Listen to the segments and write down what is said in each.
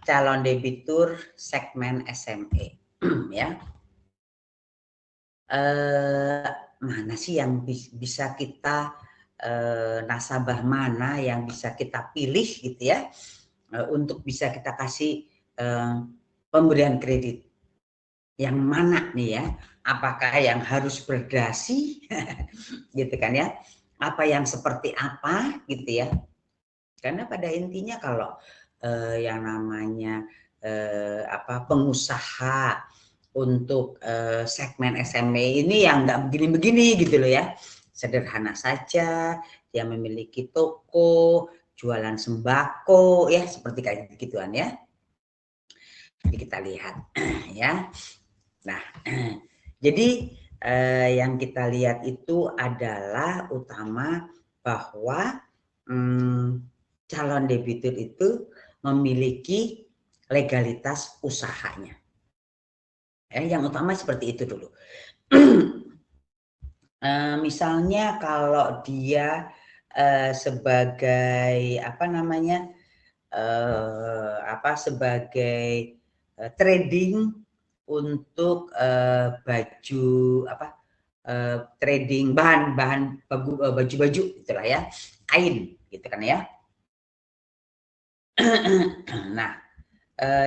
calon debitur segmen SME. Ya, mana sih yang bisa kita nasabah mana yang bisa kita pilih gitu ya, untuk bisa kita kasih pemberian kredit yang mana nih ya, apakah yang harus berdasi gitu kan ya, apa yang seperti apa gitu ya. Karena pada intinya kalau yang namanya pengusaha untuk segmen SME ini yang nggak begini-begini gitu loh ya, sederhana saja, dia memiliki toko, jualan sembako ya, seperti kayak gituan ya. Jadi kita lihat ya. Nah, jadi yang kita lihat itu adalah utama bahwa calon debitur itu memiliki legalitas usahanya. Yang utama seperti itu dulu. Misalnya kalau dia sebagai sebagai trading untuk baju trading bahan baju-baju itulah ya, kain gitu kan ya. Nah,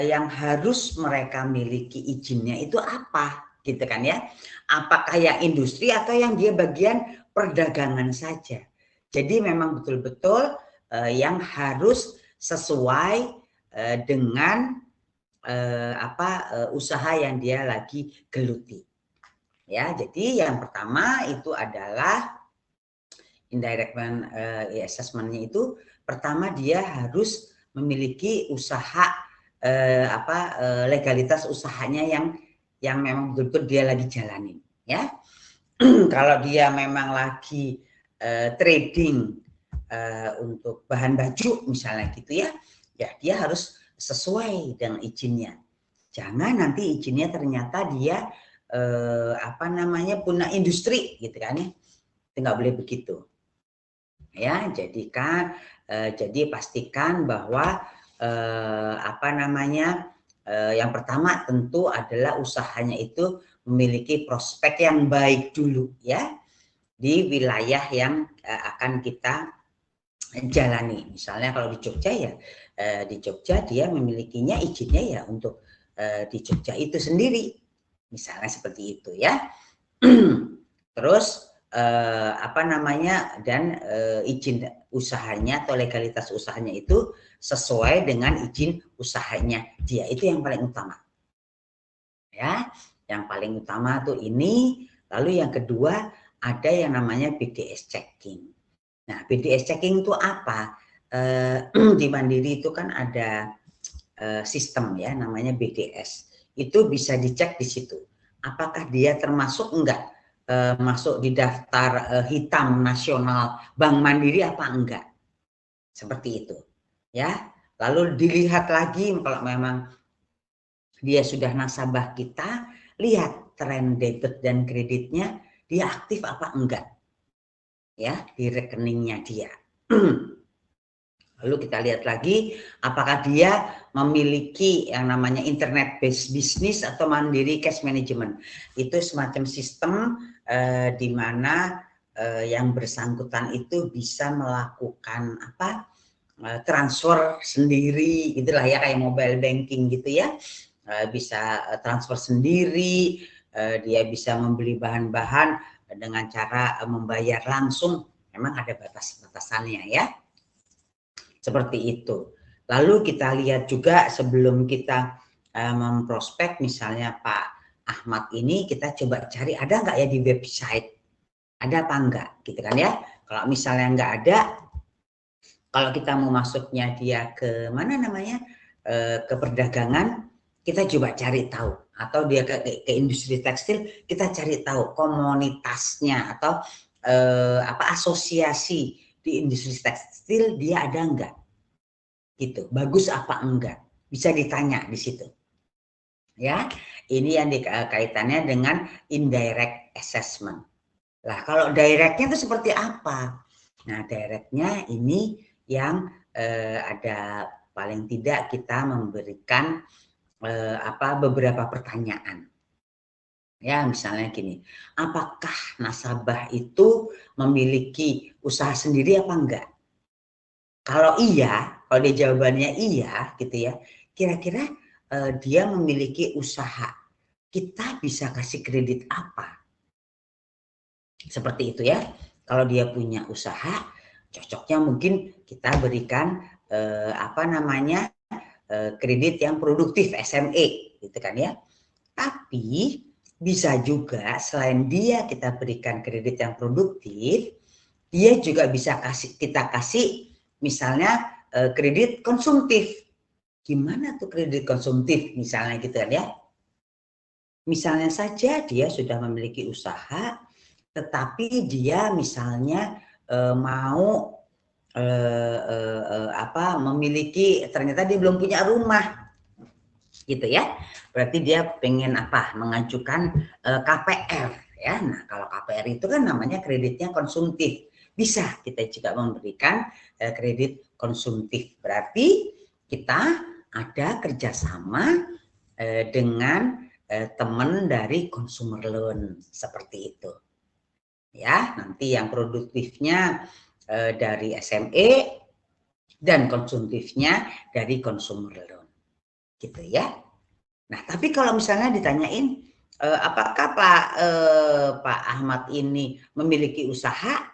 yang harus mereka miliki izinnya itu apa gitu kan ya, apakah yang industri atau yang dia bagian perdagangan saja. Jadi memang betul-betul yang harus sesuai dengan usaha yang dia lagi geluti ya. Jadi yang pertama itu adalah indirect assessment-nya itu pertama dia harus memiliki usaha legalitas usahanya yang memang betul-betul dia lagi jalanin ya. Kalau dia memang lagi trading untuk bahan baju misalnya gitu ya, ya dia harus sesuai dengan izinnya. Jangan nanti izinnya ternyata dia punya industri gitu kan ya, itu nggak boleh begitu ya. Jadi pastikan bahwa yang pertama tentu adalah usahanya itu memiliki prospek yang baik dulu ya di wilayah yang akan kita jalani. Misalnya kalau di Jogja ya, di Jogja dia memilikinya izinnya ya untuk di Jogja itu sendiri, misalnya seperti itu ya. Terus izin usahanya atau legalitas usahanya itu sesuai dengan izin usahanya dia, itu yang paling utama ya. Yang paling utama tuh ini. Lalu yang kedua ada yang namanya BDS checking. Nah, BDS checking itu apa? Di Mandiri itu kan ada sistem ya namanya BDS. Itu bisa dicek di situ. Apakah dia termasuk enggak masuk di daftar hitam nasional Bank Mandiri apa enggak? Seperti itu. Ya. Lalu dilihat lagi kalau memang dia sudah nasabah kita, lihat tren debit dan kreditnya dia aktif apa enggak. Ya, di rekeningnya dia. Lalu kita lihat lagi apakah dia memiliki yang namanya internet based business atau mandiri cash management. Itu semacam sistem di mana yang bersangkutan itu bisa melakukan transfer sendiri itulah ya, kayak mobile banking gitu ya. Bisa transfer sendiri, dia bisa membeli bahan-bahan dengan cara membayar langsung. Memang ada batas-batasannya ya. Seperti itu. Lalu kita lihat juga sebelum kita memprospek misalnya Pak Ahmad ini, kita coba cari ada nggak ya di website, ada apa enggak gitu kan ya. Kalau misalnya nggak ada, kalau kita mau masuknya dia ke mana namanya ke perdagangan, kita coba cari tahu, atau dia ke industri tekstil, kita cari tahu komunitasnya atau asosiasi di industri tekstil dia ada enggak gitu, bagus apa enggak, bisa ditanya di situ ya. Ini yang kaitannya dengan indirect assessment. Lah kalau directnya itu seperti apa? Nah directnya ini yang ada paling tidak kita memberikan beberapa pertanyaan. Ya, misalnya gini, apakah nasabah itu memiliki usaha sendiri apa enggak? Kalau iya, kalau dia jawabannya iya gitu ya, kira-kira dia memiliki usaha, kita bisa kasih kredit apa? Seperti itu ya. Kalau dia punya usaha, cocoknya mungkin kita berikan kredit yang produktif SME gitu kan ya. Tapi bisa juga selain dia kita berikan kredit yang produktif, dia juga bisa kita kasih misalnya kredit konsumtif. Gimana tuh kredit konsumtif misalnya gitu kan ya. Misalnya saja dia sudah memiliki usaha, tetapi dia misalnya mau memiliki, ternyata dia belum punya rumah gitu ya, berarti dia pengen mengajukan KPR ya. Nah kalau KPR itu kan namanya kreditnya konsumtif, bisa kita juga memberikan kredit konsumtif, berarti kita ada kerjasama dengan teman dari consumer loan seperti itu ya. Nanti yang produktifnya dari SME dan konsumtifnya dari consumer loan gitu ya. Nah tapi kalau misalnya ditanyain apakah Pak Ahmad ini memiliki usaha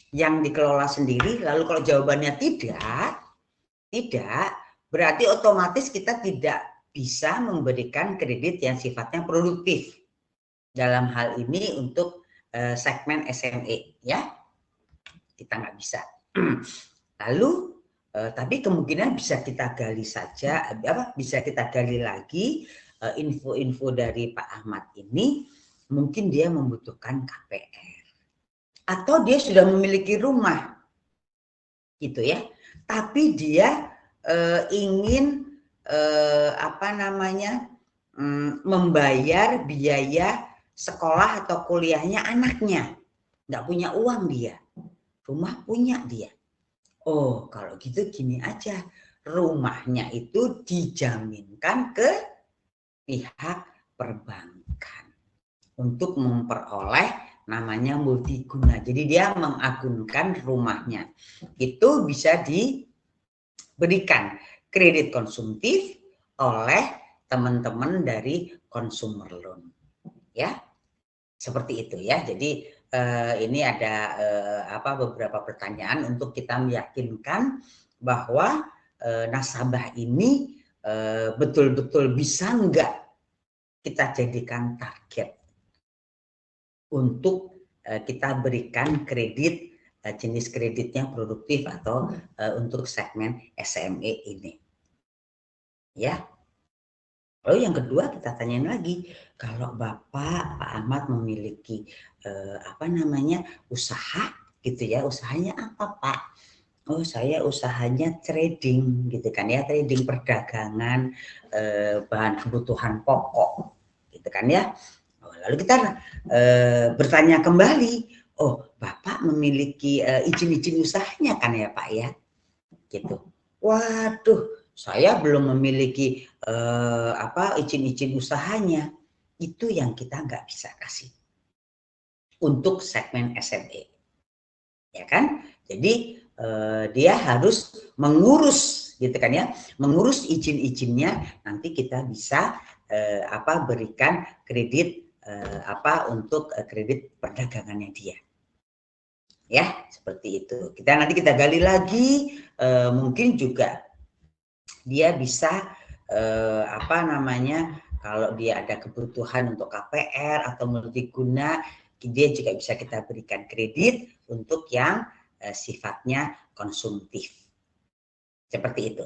yang dikelola sendiri, lalu kalau jawabannya tidak, berarti otomatis kita tidak bisa memberikan kredit yang sifatnya produktif dalam hal ini untuk segmen SME ya, kita nggak bisa. Lalu tapi kemungkinan bisa kita gali saja, bisa kita gali lagi info-info dari Pak Ahmad ini, mungkin dia membutuhkan KPR atau dia sudah memiliki rumah gitu ya, tapi dia ingin membayar biaya sekolah atau kuliahnya anaknya, nggak punya uang dia, rumah punya dia. Oh kalau gitu gini aja, rumahnya itu dijaminkan ke pihak perbankan untuk memperoleh namanya multiguna. Jadi dia mengagunkan rumahnya, itu bisa diberikan kredit konsumtif oleh teman-teman dari consumer loan ya, seperti itu ya. Jadi ini ada beberapa pertanyaan untuk kita meyakinkan bahwa nasabah ini betul-betul bisa enggak kita jadikan target untuk kita berikan kredit, jenis kreditnya produktif atau untuk segmen SME ini ya. Lalu yang kedua kita tanyain lagi, kalau Bapak Pak Ahmad memiliki usaha gitu ya, usahanya apa Pak? Oh saya usahanya trading gitu kan ya, trading perdagangan bahan kebutuhan pokok gitu kan ya. Oh, lalu kita bertanya kembali, oh Bapak memiliki izin-izin usahanya kan ya Pak ya, gitu. Waduh, saya belum memiliki izin-izin usahanya. Itu yang kita nggak bisa kasih untuk segmen SME, ya kan? Jadi dia harus mengurus, gitu kan ya, mengurus izin-izinnya. Nanti kita bisa berikan kredit untuk kredit perdagangannya dia. Ya, seperti itu. Nanti kita gali lagi, mungkin juga dia bisa kalau dia ada kebutuhan untuk KPR atau multiguna, dia juga bisa kita berikan kredit untuk yang sifatnya konsumtif. Seperti itu.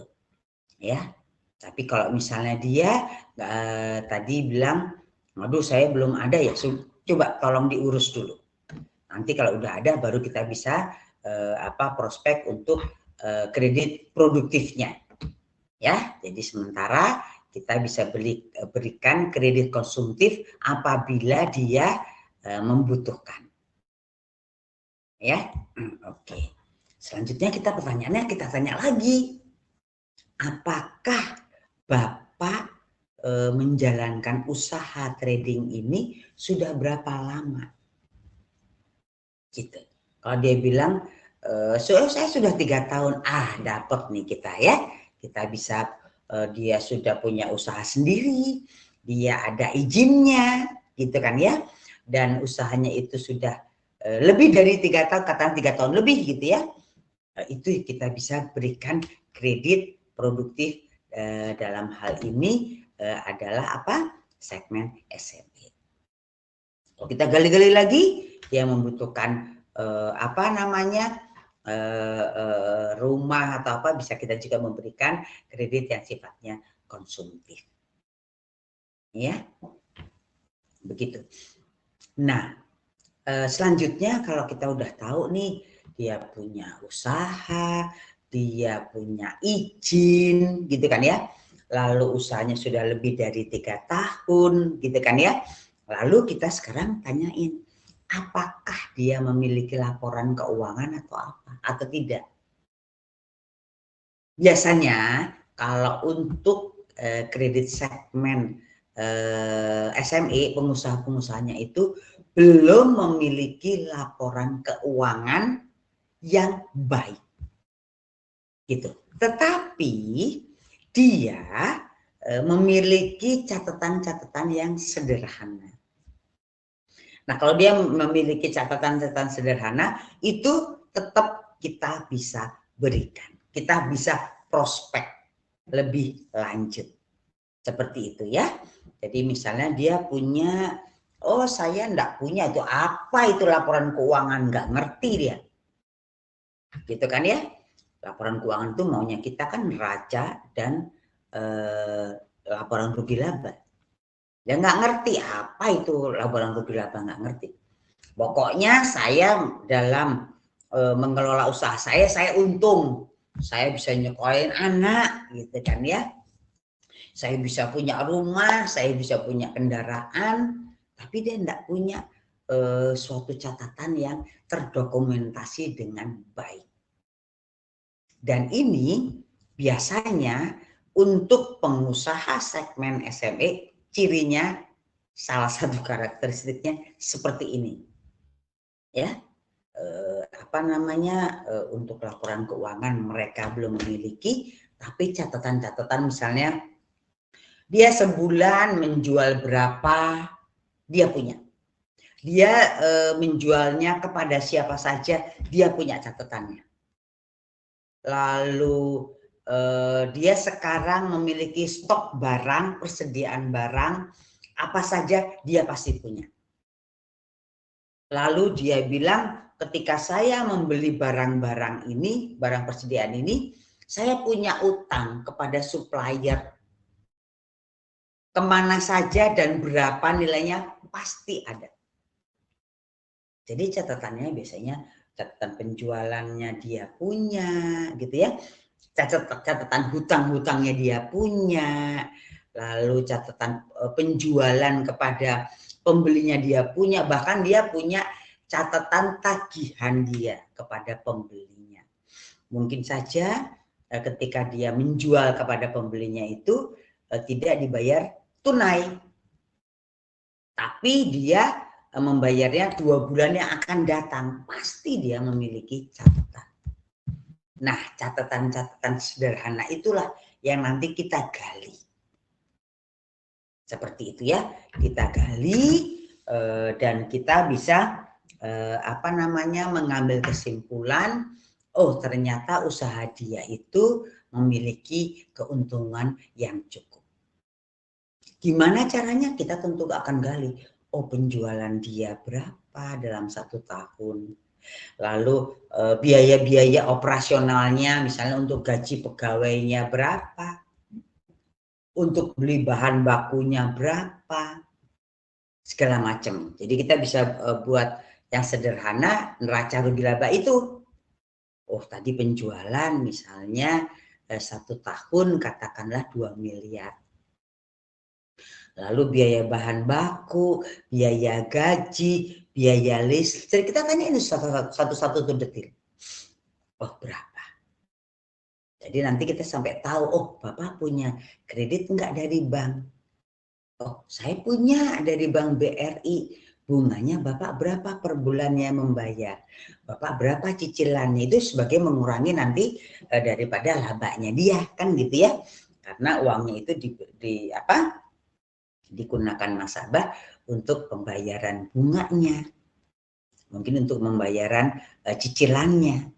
Ya. Tapi kalau misalnya dia tadi bilang, aduh saya belum ada ya, coba tolong diurus dulu. Nanti kalau udah ada baru kita bisa prospek untuk kredit produktifnya. Ya, jadi sementara kita bisa berikan kredit konsumtif apabila dia membutuhkan. Ya, oke. Selanjutnya kita tanya lagi. apakah Bapak menjalankan usaha trading ini sudah berapa lama? Gitu. Kalau dia bilang, saya sudah 3 tahun, dapat nih kita ya. Kita bisa, dia sudah punya usaha sendiri, dia ada izinnya, gitu kan ya. Dan usahanya itu sudah lebih dari 3 tahun, katakan 3 tahun lebih gitu ya. Itu kita bisa berikan kredit produktif dalam hal ini adalah apa? Segmen SME. Kalau kita gali-gali lagi, dia membutuhkan apa namanya rumah atau apa, bisa kita juga memberikan kredit yang sifatnya konsumtif. Ya, begitu. Nah, selanjutnya kalau kita udah tahu nih, dia punya usaha, dia punya izin, gitu kan ya. Lalu usahanya sudah lebih dari 3 tahun, gitu kan ya. Lalu kita sekarang tanyain, apakah dia memiliki laporan keuangan atau apa, atau tidak? Biasanya kalau untuk kredit segmen SME, pengusaha-pengusahanya itu belum memiliki laporan keuangan yang baik, gitu. Tetapi dia memiliki catatan-catatan yang sederhana. Nah, kalau dia memiliki catatan-catatan sederhana, itu tetap kita bisa berikan. Kita bisa prospek lebih lanjut. Seperti itu ya. Jadi misalnya dia punya, oh saya enggak punya itu, apa itu laporan keuangan, enggak ngerti dia. Gitu kan ya. Laporan keuangan itu maunya kita kan neraca dan laporan rugi laba. Dia nggak ngerti apa itu laporan rugi laba, nggak ngerti. Pokoknya saya dalam mengelola usaha saya untung. Saya bisa nyekolin anak, gitu kan ya. Saya bisa punya rumah, saya bisa punya kendaraan, tapi dia enggak punya suatu catatan yang terdokumentasi dengan baik. Dan ini biasanya untuk pengusaha segmen SME, cirinya salah satu karakteristiknya seperti ini. Ya, apa namanya, untuk laporan keuangan mereka belum memiliki, tapi catatan-catatan misalnya dia sebulan menjual berapa, dia punya. Dia menjualnya kepada siapa saja, dia punya catatannya. Lalu dia sekarang memiliki stok barang, persediaan barang, apa saja dia pasti punya. Lalu dia bilang, ketika saya membeli barang-barang ini, barang persediaan ini, saya punya utang kepada supplier. Kemana saja dan berapa nilainya pasti ada. Jadi catatannya biasanya catatan penjualannya dia punya, gitu ya. Catatan hutang-hutangnya dia punya, lalu catatan penjualan kepada pembelinya dia punya, bahkan dia punya catatan tagihan dia kepada pembelinya. Mungkin saja ketika dia menjual kepada pembelinya itu tidak dibayar tunai, tapi dia membayarnya 2 bulan yang akan datang, pasti dia memiliki catatan. Nah, catatan-catatan sederhana itulah yang nanti kita gali. Seperti itu ya, kita gali dan kita bisa apa namanya, mengambil kesimpulan, oh ternyata usaha dia itu memiliki keuntungan yang cukup. Gimana caranya? Kita tentu akan gali, oh penjualan dia berapa dalam 1 tahun. Lalu biaya-biaya operasionalnya misalnya untuk gaji pegawainya berapa, untuk beli bahan bakunya berapa, segala macam. Jadi kita bisa buat yang sederhana, neraca rugi laba itu. Oh tadi penjualan misalnya 1 tahun katakanlah 2 miliar. Lalu biaya bahan baku, biaya gaji, biaya listrik, kita tanya ini satu-satu tuh detil. Oh berapa? Jadi nanti kita sampai tahu, oh Bapak punya kredit enggak dari bank? Oh saya punya dari bank BRI, bunganya Bapak berapa per bulannya membayar? Bapak berapa cicilannya? Itu sebagai mengurangi nanti daripada labanya dia, kan gitu ya. Karena uangnya itu digunakan nasabah untuk pembayaran bunganya. Mungkin untuk pembayaran cicilannya.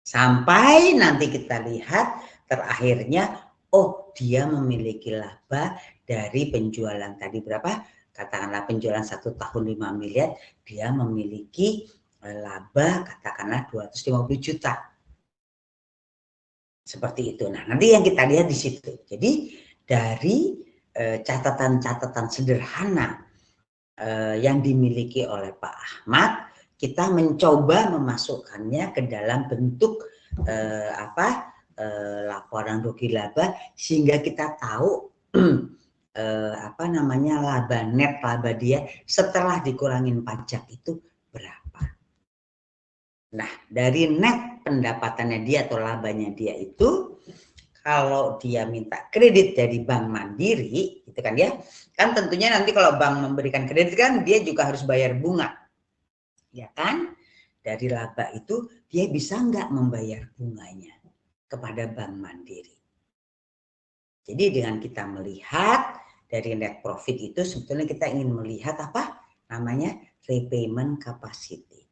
Sampai nanti kita lihat terakhirnya, oh dia memiliki laba dari penjualan tadi berapa? Katakanlah penjualan 1 tahun 5 miliar, dia memiliki laba katakanlah 250 juta. Seperti itu. Nah, nanti yang kita lihat di situ. Jadi dari catatan-catatan sederhana yang dimiliki oleh Pak Ahmad, kita mencoba memasukkannya ke dalam bentuk laporan rugi laba sehingga kita tahu laba net laba dia setelah dikurangin pajak itu berapa. Nah, dari net pendapatannya dia atau labanya dia itu, kalau dia minta kredit dari Bank Mandiri, gitu kan ya, kan tentunya nanti kalau bank memberikan kredit kan dia juga harus bayar bunga, ya kan? Dari laba itu dia bisa nggak membayar bunganya kepada Bank Mandiri. Jadi dengan kita melihat dari net profit itu sebetulnya kita ingin melihat apa namanya repayment capacity.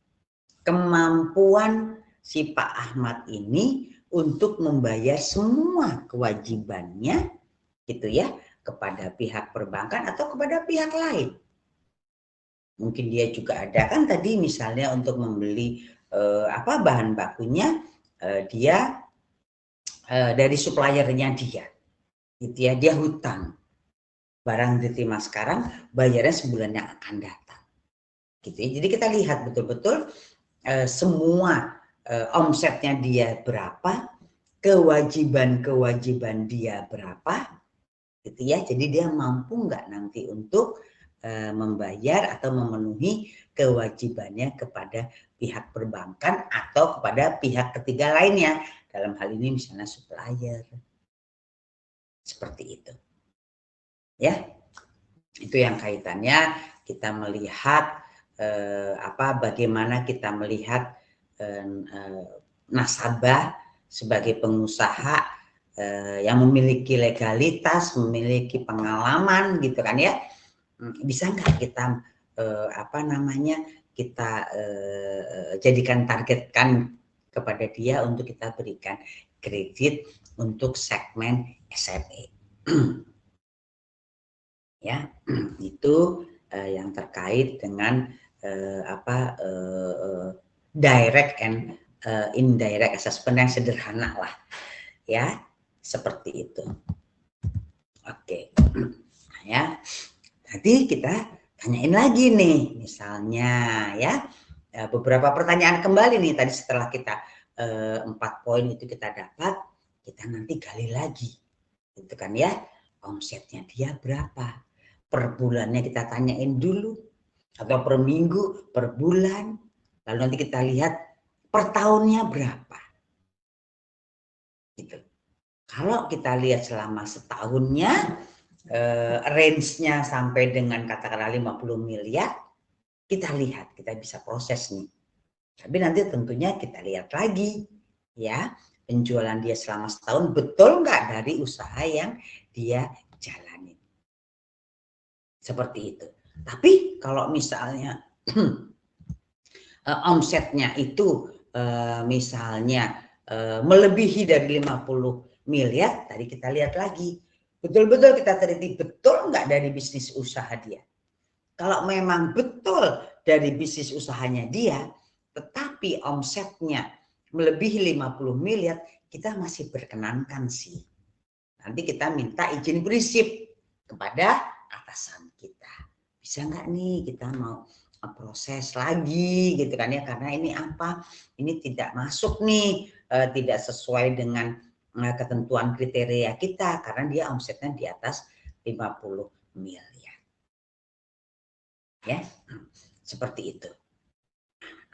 Kemampuan si Pak Ahmad ini untuk membayar semua kewajibannya gitu ya kepada pihak perbankan atau kepada pihak lain. Mungkin dia juga ada kan tadi misalnya untuk membeli bahan bakunya dia dari suppliernya dia gitu ya, dia hutang. Barang diterima sekarang bayarnya sebulan yang akan datang. Gitu ya. Jadi kita lihat betul-betul semua omsetnya dia berapa, kewajiban dia berapa, gitu ya. Jadi dia mampu nggak nanti untuk membayar atau memenuhi kewajibannya kepada pihak perbankan atau kepada pihak ketiga lainnya. Dalam hal ini misalnya supplier. Seperti itu. Ya. Itu yang kaitannya kita melihat bagaimana kita melihat nasabah sebagai pengusaha yang memiliki legalitas, memiliki pengalaman gitu kan ya, bisa nggak kita kita jadikan targetkan kepada dia untuk kita berikan kredit untuk segmen SME. Ya, itu yang terkait dengan direct and indirect assessment yang sederhana lah, ya, seperti itu. Oke, nah, ya, tadi kita tanyain lagi nih, misalnya ya, beberapa pertanyaan kembali nih tadi setelah kita 4 poin itu kita dapat, kita nanti gali lagi, gitu kan ya, omsetnya dia berapa? Per bulannya kita tanyain dulu atau per minggu, per bulan, lalu nanti kita lihat per tahunnya berapa gitu. Kalau kita lihat selama setahunnya range-nya sampai dengan katakanlah 50 miliar, kita lihat, kita bisa proses nih. Tapi nanti tentunya kita lihat lagi ya, penjualan dia selama setahun betul nggak dari usaha yang dia jalani. Seperti itu. Tapi kalau misalnya omsetnya itu misalnya melebihi dari 50 miliar, tadi kita lihat lagi. Betul-betul kita teliti betul nggak dari bisnis usaha dia. Kalau memang betul dari bisnis usahanya dia, tetapi omsetnya melebihi 50 miliar, kita masih berkenankan sih. Nanti kita minta izin prinsip kepada atasan kita. Bisa nggak nih kita mau proses lagi gitu kan ya, karena ini ini tidak masuk nih, tidak sesuai dengan ketentuan kriteria kita karena dia omsetnya di atas 50 miliar. Ya, seperti itu.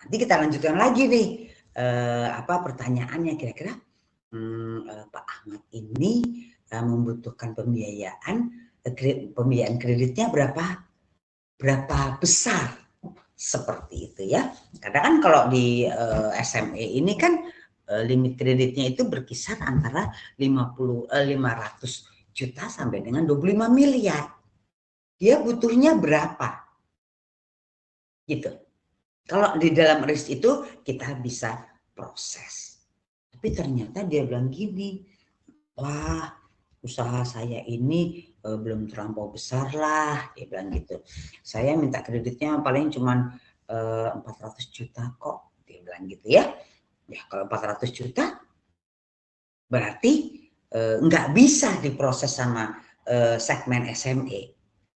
Nanti kita lanjutkan lagi nih pertanyaannya kira-kira Pak Ahmad ini membutuhkan pembiayaan kreditnya berapa besar, seperti itu ya. Karena kan kalau di SME ini kan limit kreditnya itu berkisar antara 500 juta sampai dengan 25 miliar. Dia butuhnya berapa? Gitu. Kalau di dalam risk itu kita bisa proses. Tapi ternyata dia bilang gini, wah usaha saya ini belum terlampau besar lah, dia bilang gitu. Saya minta kreditnya paling cuma 400 juta kok, dia bilang gitu ya. Ya kalau 400 juta berarti nggak bisa diproses sama segmen SME.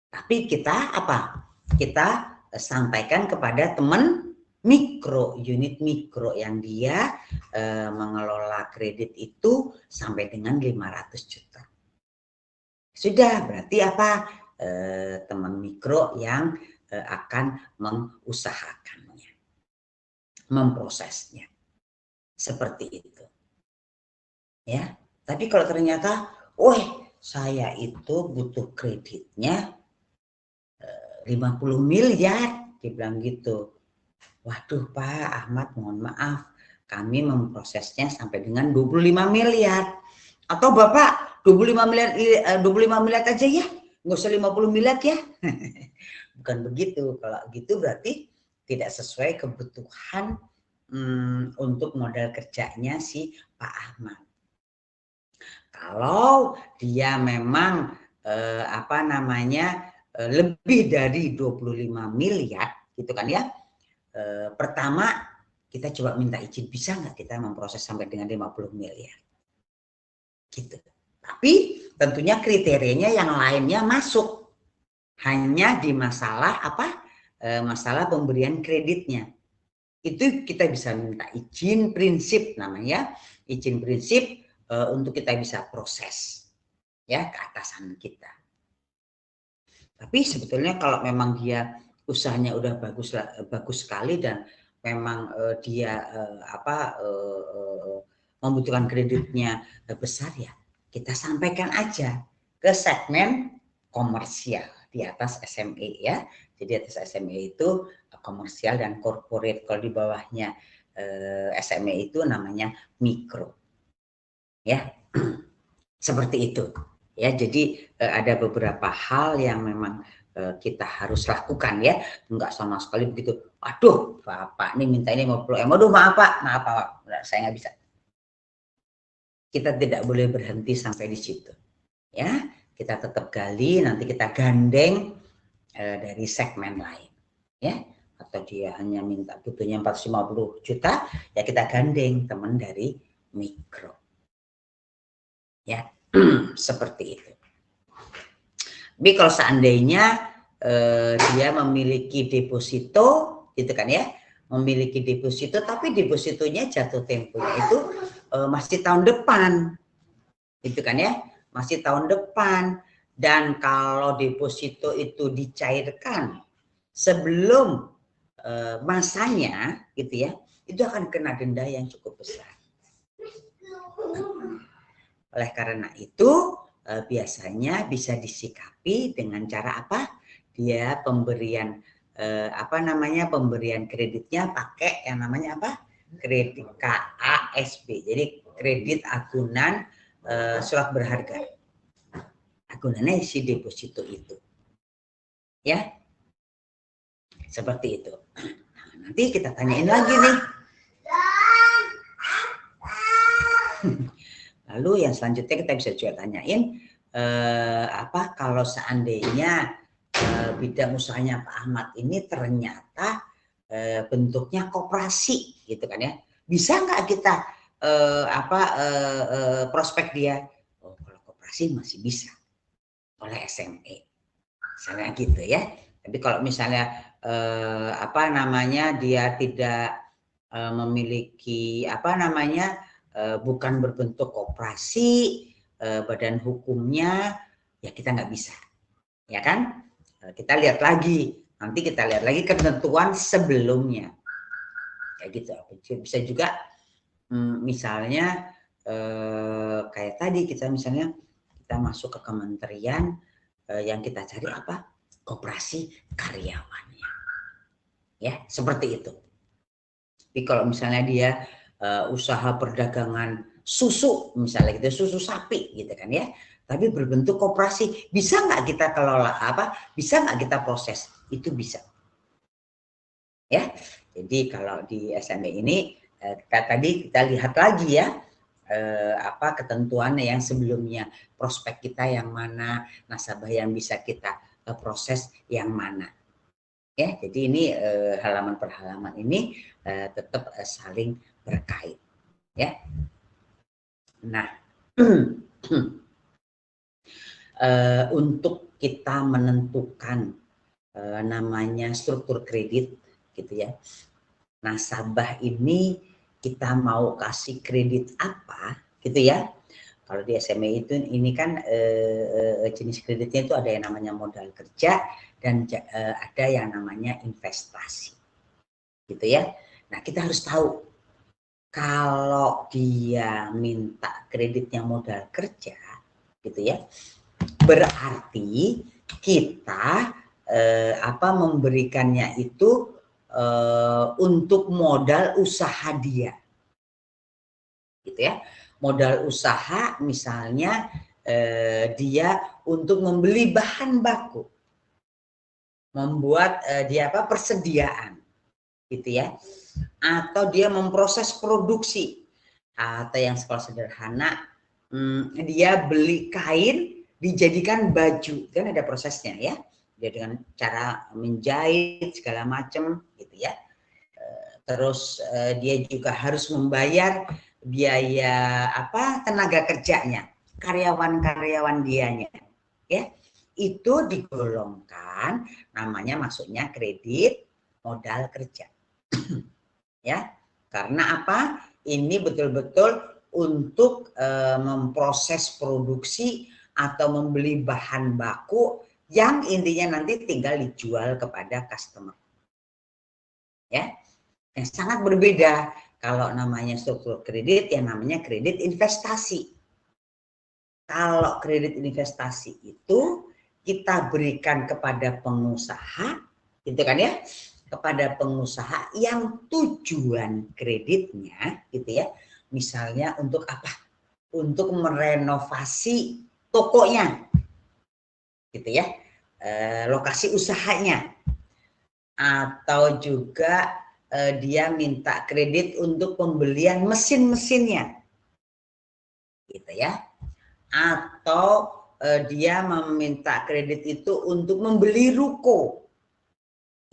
Tapi kita apa? Kita sampaikan kepada teman mikro, unit mikro yang dia mengelola kredit itu sampai dengan 500 juta. Sudah, berarti apa? Teman mikro yang akan mengusahakannya, memprosesnya. Seperti itu. Ya, tapi kalau ternyata, saya itu butuh kreditnya 50 miliar, dibilang gitu. Waduh Pak Ahmad, mohon maaf, kami memprosesnya sampai dengan 25 miliar. Atau Bapak 25 miliar aja ya, nggak usah 50 miliar ya. Bukan begitu, kalau gitu berarti tidak sesuai kebutuhan untuk modal kerjanya si Pak Ahmad. Kalau dia memang lebih dari 25 miliar gitu kan ya, pertama kita coba minta izin, bisa nggak kita memproses sampai dengan 50 miliar gitu. Tapi tentunya kriterianya yang lainnya masuk, hanya di masalah masalah pemberian kreditnya. Itu kita bisa minta izin prinsip namanya, izin prinsip untuk kita bisa proses ya ke atasan kita. Tapi sebetulnya kalau memang dia usahanya udah bagus sekali dan memang dia membutuhkan kreditnya besar, ya kita sampaikan aja ke segmen komersial di atas SME ya. Jadi atas SME itu komersial dan corporate, kalau di bawahnya SME itu namanya mikro ya. Seperti itu ya. Jadi ada beberapa hal yang memang kita harus lakukan ya, enggak sama sekali begitu, aduh Bapak ini minta ini 50 M, aduh maaf Pak, saya nggak bisa. Kita tidak boleh berhenti sampai di situ ya, kita tetap gali, nanti kita gandeng dari segmen lain ya. Atau dia hanya minta butuhnya 450 juta, ya kita gandeng teman dari mikro ya. Seperti itu. Tapi kalau seandainya dia memiliki deposito gitu kan ya, memiliki deposito tapi depositonya jatuh temponya itu masih tahun depan gitu kan ya, masih tahun depan. Dan kalau deposito itu dicairkan sebelum masanya gitu ya, itu akan kena denda yang cukup besar. Oleh karena itu biasanya bisa disikapi dengan cara apa? Dia pemberian pemberian kreditnya pakai yang namanya apa? Kredit KASB. Jadi kredit agunan surat berharga. Agunannya isi deposito itu. Ya. Seperti itu. Nah, nanti kita tanyain lagi nih. Lalu yang selanjutnya kita bisa juga tanyain kalau seandainya bidang usahanya Pak Ahmad ini ternyata bentuknya koperasi gitu kan ya, bisa nggak kita prospek dia? Oh, kalau koperasi masih bisa oleh SME, misalnya gitu ya. Tapi kalau misalnya dia tidak memiliki bukan berbentuk koperasi, badan hukumnya, ya kita nggak bisa, ya kan? Kita lihat lagi, nanti kita lihat lagi ketentuan sebelumnya, kayak gitu. Bisa juga misalnya kayak tadi kita misalnya kita masuk ke kementerian, yang kita cari apa? Koperasi karyawannya. Ya, seperti itu. Tapi kalau misalnya dia usaha perdagangan susu misalnya gitu, susu sapi gitu kan ya, tapi berbentuk koperasi, bisa nggak kita kelola apa? Bisa nggak kita proses? Itu bisa. Ya, jadi kalau di SME ini tadi kita lihat lagi ya, apa ketentuannya yang sebelumnya, prospek kita yang mana, nasabah yang bisa kita proses yang mana. Ya, jadi ini halaman per halaman ini tetap saling berkait. Ya, nah untuk kita menentukan namanya struktur kredit, gitu ya. Nasabah ini kita mau kasih kredit apa, gitu ya. Kalau di SME itu ini kan jenis kreditnya itu ada yang namanya modal kerja dan ada yang namanya investasi, gitu ya. Nah, kita harus tahu kalau dia minta kreditnya modal kerja, gitu ya, berarti kita memberikannya itu untuk modal usaha dia, gitu ya. Modal usaha misalnya dia untuk membeli bahan baku, membuat dia persediaan, gitu ya. Atau dia memproses produksi, atau yang sekolah sederhana dia beli kain dijadikan baju, kan ada prosesnya ya, dia dengan cara menjahit segala macam gitu ya. Terus dia juga harus membayar biaya tenaga kerjanya, karyawan-karyawan dianya ya, itu digolongkan namanya masuknya kredit modal kerja. Ya, karena apa? Ini betul-betul untuk memproses produksi atau membeli bahan baku yang intinya nanti tinggal dijual kepada customer. Ya, yang sangat berbeda kalau namanya struktur kredit, yang namanya kredit investasi. Kalau kredit investasi itu kita berikan kepada pengusaha, gitu kan ya, kepada pengusaha yang tujuan kreditnya gitu ya, misalnya untuk apa? Untuk merenovasi tokonya, gitu ya, lokasi usahanya, atau juga dia minta kredit untuk pembelian mesin-mesinnya, gitu ya, atau dia meminta kredit itu untuk membeli ruko.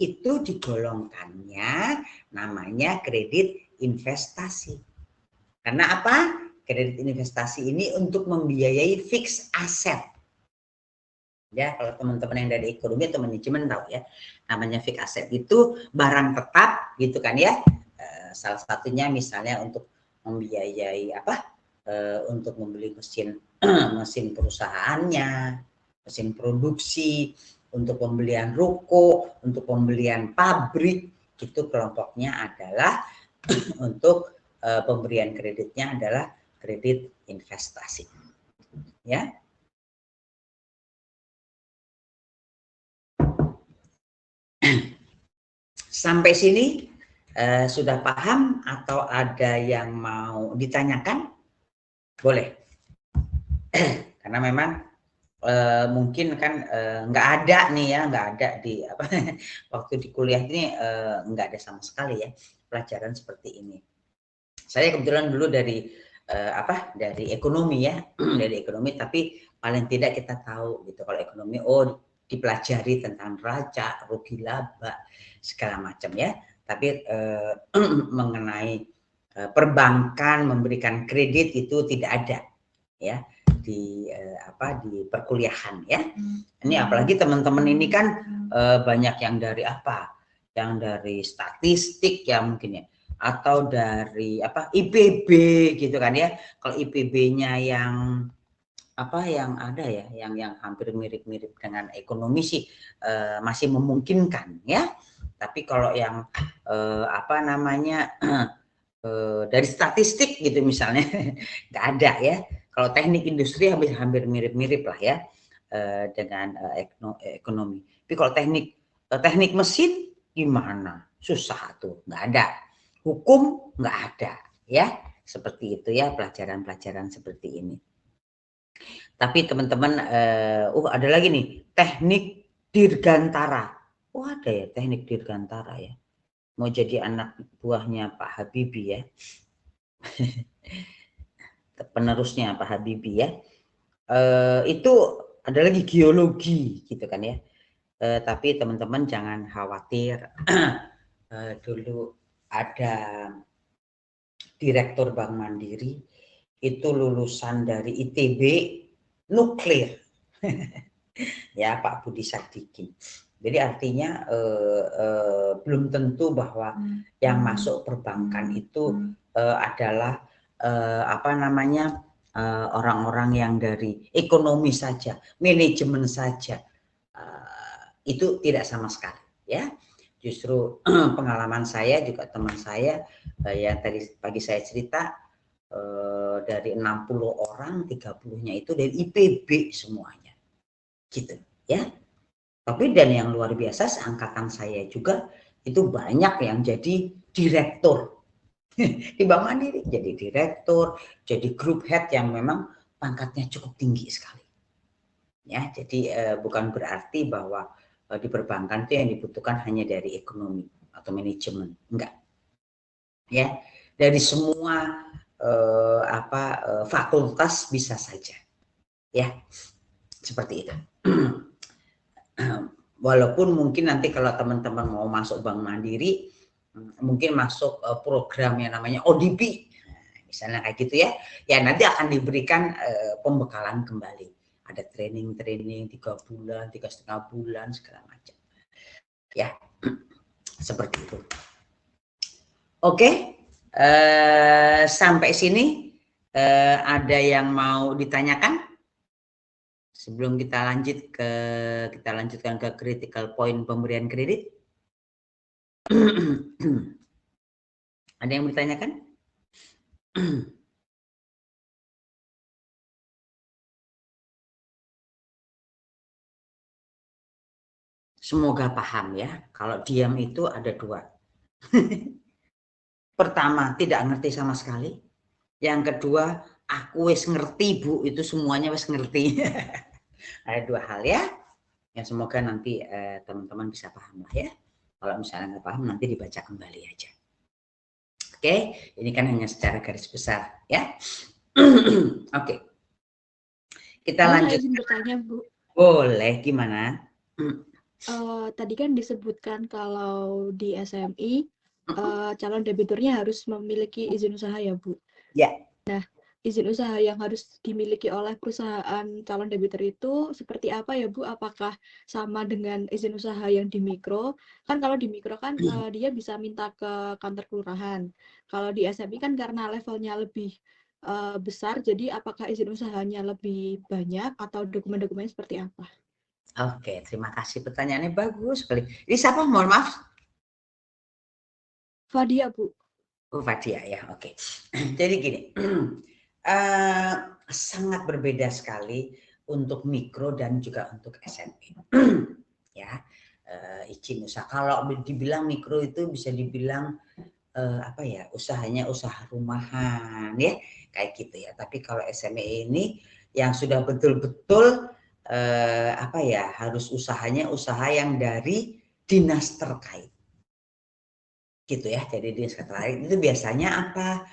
Itu digolongkannya namanya kredit investasi. Karena apa? Kredit investasi ini untuk membiayai fixed asset. Ya, kalau teman-teman yang dari ekonomi atau manajemen tahu ya, namanya fixed asset itu barang tetap gitu kan ya. Salah satunya misalnya untuk membiayai untuk membeli mesin mesin perusahaannya, mesin produksi, untuk pembelian ruko, untuk pembelian pabrik, itu kelompoknya adalah untuk pemberian kreditnya adalah kredit investasi. Ya. Sampai sini sudah paham atau ada yang mau ditanyakan? Boleh. Karena memang mungkin kan nggak ada nih ya, nggak ada di waktu di kuliah ini nggak ada sama sekali ya pelajaran seperti ini. Saya kebetulan dulu dari dari ekonomi ya, dari ekonomi, tapi paling tidak kita tahu gitu kalau ekonomi dipelajari tentang neraca, rugi laba segala macam ya. Tapi mengenai perbankan memberikan kredit itu tidak ada ya di di perkuliahan ya. Ini apalagi teman-teman ini kan banyak yang dari yang dari statistik ya mungkin ya, atau dari IPB gitu kan ya. Kalau IPB-nya yang yang ada ya, yang hampir mirip-mirip dengan ekonomi sih masih memungkinkan ya. Tapi kalau yang dari statistik gitu misalnya, nggak ada ya. Kalau teknik industri hampir mirip-mirip lah ya dengan ekonomi. Tapi kalau teknik mesin gimana? Susah tuh, nggak ada. Hukum nggak ada ya. Seperti itu ya, pelajaran-pelajaran seperti ini. Tapi teman-teman, ada lagi nih, teknik dirgantara. Oh ada ya teknik dirgantara ya. Mau jadi anak buahnya Pak Habibie ya. Penerusnya Pak Habibie ya. Itu ada lagi geologi gitu kan ya. Tapi teman-teman jangan khawatir. Dulu ada direktur Bank Mandiri itu lulusan dari ITB nuklir. Ya Pak Budi Sadikin. Jadi artinya belum tentu bahwa yang masuk perbankan itu adalah orang-orang yang dari ekonomi saja, manajemen saja. Itu tidak sama sekali ya. Justru pengalaman saya juga teman saya yang tadi pagi saya cerita dari 60 orang 30-nya itu dari IPB semuanya. Gitu ya. Tapi dan yang luar biasa seangkatan saya juga itu banyak yang jadi direktur di Bank Mandiri, jadi direktur, jadi group head yang memang pangkatnya cukup tinggi sekali. Ya, jadi bukan berarti bahwa di perbankan itu yang dibutuhkan hanya dari ekonomi atau manajemen, enggak. Ya, dari semua fakultas bisa saja. Ya, seperti itu. Walaupun mungkin nanti kalau teman-teman mau masuk Bank Mandiri, mungkin masuk program yang namanya ODP, misalnya kayak gitu ya. Ya nanti akan diberikan pembekalan kembali. Ada training 3 bulan, 3,5 bulan, segala macam. Ya, seperti itu. Oke, sampai sini ada yang mau ditanyakan? Sebelum kita lanjutkan ke critical point pemberian kredit. Ada yang bertanyakan? Semoga paham ya. Kalau diam itu ada 2. Pertama, tidak ngerti sama sekali. Yang kedua, aku wis ngerti Bu, itu semuanya wis ngerti. Ada 2 hal ya. Ya semoga nanti teman-teman bisa paham lah ya. Kalau misalnya nggak paham nanti dibaca kembali aja. Oke, ini kan hanya secara garis besar ya. Oke. Kita lanjut. Izin bertanya, Bu. Boleh, gimana? Tadi kan disebutkan kalau di SMI calon debiturnya harus memiliki izin usaha ya, Bu? Ya. Nah, izin usaha yang harus dimiliki oleh perusahaan calon debitur itu seperti apa ya, Bu? Apakah sama dengan izin usaha yang di mikro? Kan kalau di mikro kan dia bisa minta ke kantor kelurahan. Kalau di SMI kan karena levelnya lebih besar, jadi apakah izin usahanya lebih banyak atau dokumen-dokumennya seperti apa? Oke, terima kasih pertanyaannya bagus sekali. Ini siapa? Mohon maaf. Fadia, Bu. Oh, Fadia ya, oke. Jadi gini, sangat berbeda sekali untuk mikro dan juga untuk SME. Ya, izin usaha. Kalau dibilang mikro itu bisa dibilang usahanya usaha rumahan ya, kayak gitu ya. Tapi kalau SME ini yang sudah betul-betul harus usahanya usaha yang dari dinas terkait. Gitu ya. Jadi dinas terkait itu biasanya apa?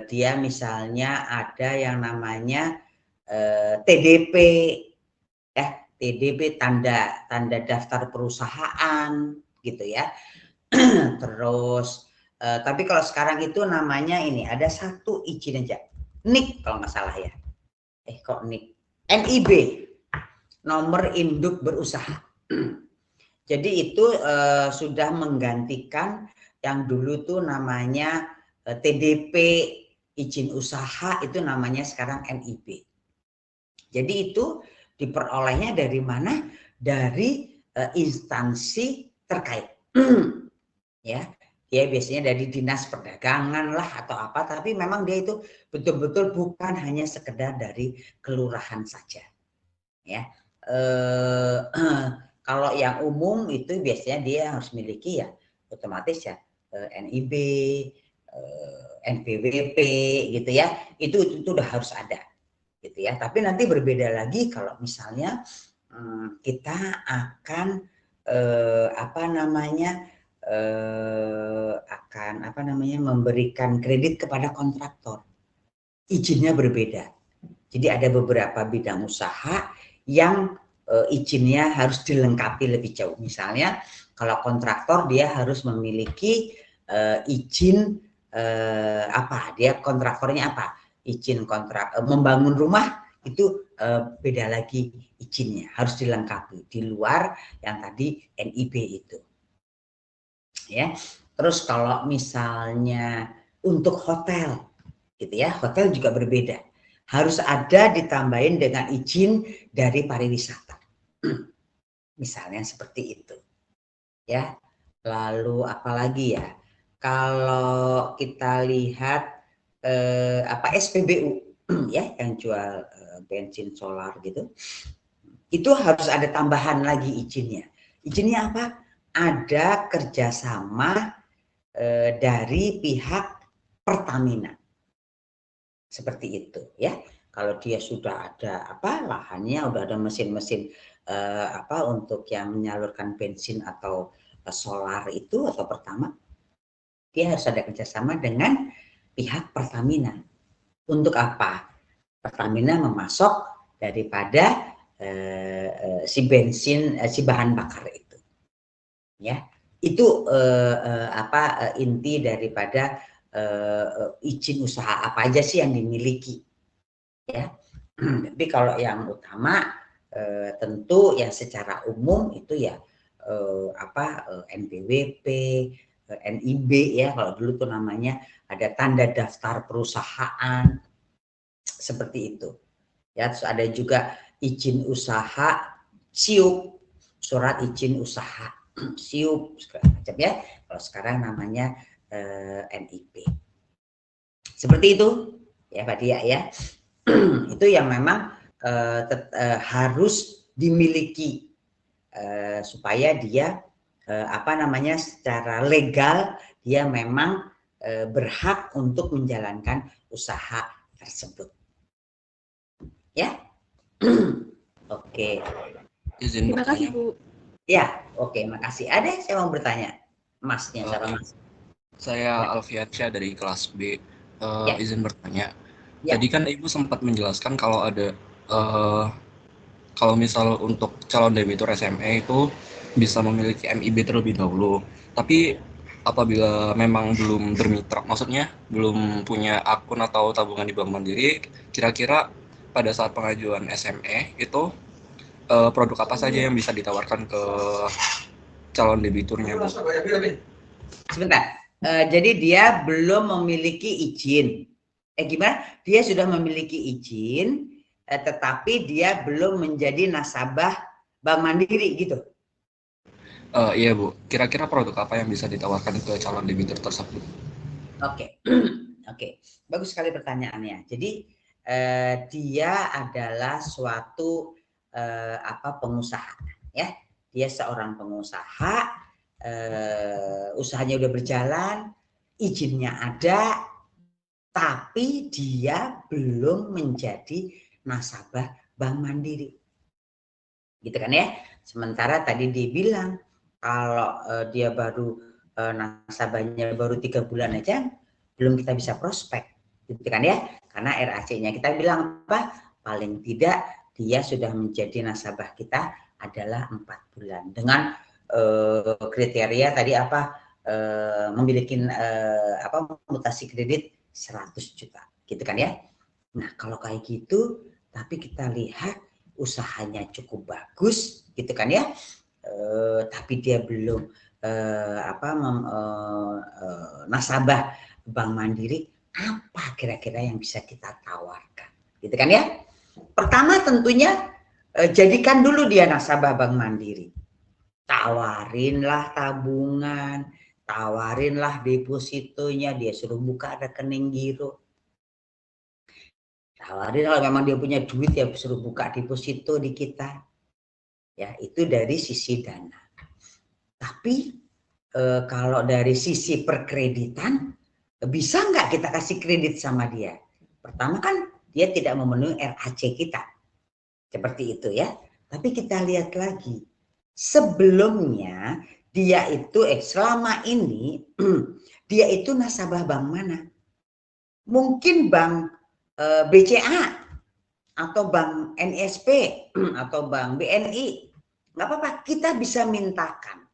Dia misalnya ada yang namanya TDP ya, TDP tanda daftar perusahaan gitu ya. Terus tapi kalau sekarang itu namanya ini ada satu izin aja, NIK kalau nggak salah ya. Kok NIK? NIB, nomor induk berusaha. Jadi itu sudah menggantikan yang dulu tuh namanya TDP izin usaha, itu namanya sekarang NIB. Jadi itu diperolehnya dari mana? Dari instansi terkait. Ya, Dia biasanya dari dinas perdagangan lah atau apa, tapi memang dia itu betul-betul bukan hanya sekedar dari kelurahan saja. Ya, kalau yang umum itu biasanya dia harus miliki ya otomatis ya NIB, NPWP gitu ya, itu udah harus ada gitu ya. Tapi nanti berbeda lagi kalau misalnya kita akan memberikan kredit kepada kontraktor, izinnya berbeda. Jadi ada beberapa bidang usaha yang izinnya harus dilengkapi lebih jauh. Misalnya kalau kontraktor dia harus memiliki izin dia kontraktornya apa? Izin kontrak membangun rumah itu beda lagi izinnya, harus dilengkapi di luar yang tadi NIB itu. Ya. Terus kalau misalnya untuk hotel gitu ya, hotel juga berbeda. Harus ada ditambahin dengan izin dari pariwisata. Misalnya seperti itu. Ya. Lalu apalagi ya? Kalau kita lihat SPBU ya yang jual bensin solar gitu. Itu harus ada tambahan lagi izinnya. Izinnya apa? Ada kerjasama dari pihak Pertamina. Seperti itu ya. Kalau dia sudah ada lahannya, udah ada mesin-mesin untuk yang menyalurkan bensin atau solar itu atau Pertama, dia harus ada kerjasama dengan pihak Pertamina. Untuk apa? Pertamina memasok daripada si bensin, si bahan bakar itu. Ya, itu inti daripada izin usaha apa aja sih yang dimiliki. Ya, tapi kalau yang utama tentu ya secara umum itu ya NPWP, NIB ya kalau dulu tuh namanya ada tanda daftar perusahaan seperti itu. Ya, terus ada juga izin usaha SIUP, surat izin usaha SIUP segala macam ya. Kalau sekarang namanya NIP. Seperti itu ya Pak Dia ya. Itu yang memang harus dimiliki supaya dia secara legal dia memang berhak untuk menjalankan usaha tersebut. Ya. Oke. Terima kasih, Bu. Ya, oke, makasih. Ada saya mau bertanya. Masnya, siapa Mas? Saya Alfiansyah dari kelas B. Ya. Izin bertanya. Ya. Tadi kan Ibu sempat menjelaskan kalau ada kalau misal untuk calon debitur SME itu bisa memiliki MIB terlebih dahulu. Tapi apabila memang belum bermitra, maksudnya belum punya akun atau tabungan di Bank Mandiri, kira-kira pada saat pengajuan SME itu produk apa saja yang bisa ditawarkan ke calon debiturnya, Bu? Sebentar. Jadi dia belum memiliki izin. Gimana? Dia sudah memiliki izin, tetapi dia belum menjadi nasabah Bank Mandiri gitu. Iya Bu, kira-kira produk apa yang bisa ditawarkan ke calon debitur tersebut? Oke. Oke, bagus sekali pertanyaannya. Jadi dia adalah suatu pengusaha, ya. Dia seorang pengusaha, usahanya udah berjalan, izinnya ada, tapi dia belum menjadi nasabah Bank Mandiri. Gitu kan ya. Sementara tadi dia bilang kalau dia baru nasabahnya baru 3 bulan aja belum kita bisa prospek, gitu kan ya. Karena RAC-nya kita bilang apa? Paling tidak dia sudah menjadi nasabah kita adalah 4 bulan dengan kriteria tadi memiliki mutasi kredit 100 juta, gitu kan ya. Nah, kalau kayak gitu tapi kita lihat usahanya cukup bagus, gitu kan ya. Tapi dia belum nasabah Bank Mandiri, apa kira-kira yang bisa kita tawarkan, gitu kan ya. Pertama tentunya jadikan dulu dia nasabah Bank Mandiri, tawarinlah tabungan, tawarinlah depositonya, dia suruh buka rekening giro. Tawarin kalau memang dia punya duit ya suruh buka deposito di kita. Ya, itu dari sisi dana. Tapi kalau dari sisi perkreditan, bisa nggak kita kasih kredit sama dia? Pertama kan dia tidak memenuhi RAC kita. Seperti itu ya. Tapi kita lihat lagi. Sebelumnya dia itu selama ini dia itu nasabah bank mana? Mungkin bank BCA atau bank NSP atau bank BNI. Nggak apa-apa, kita bisa mintakan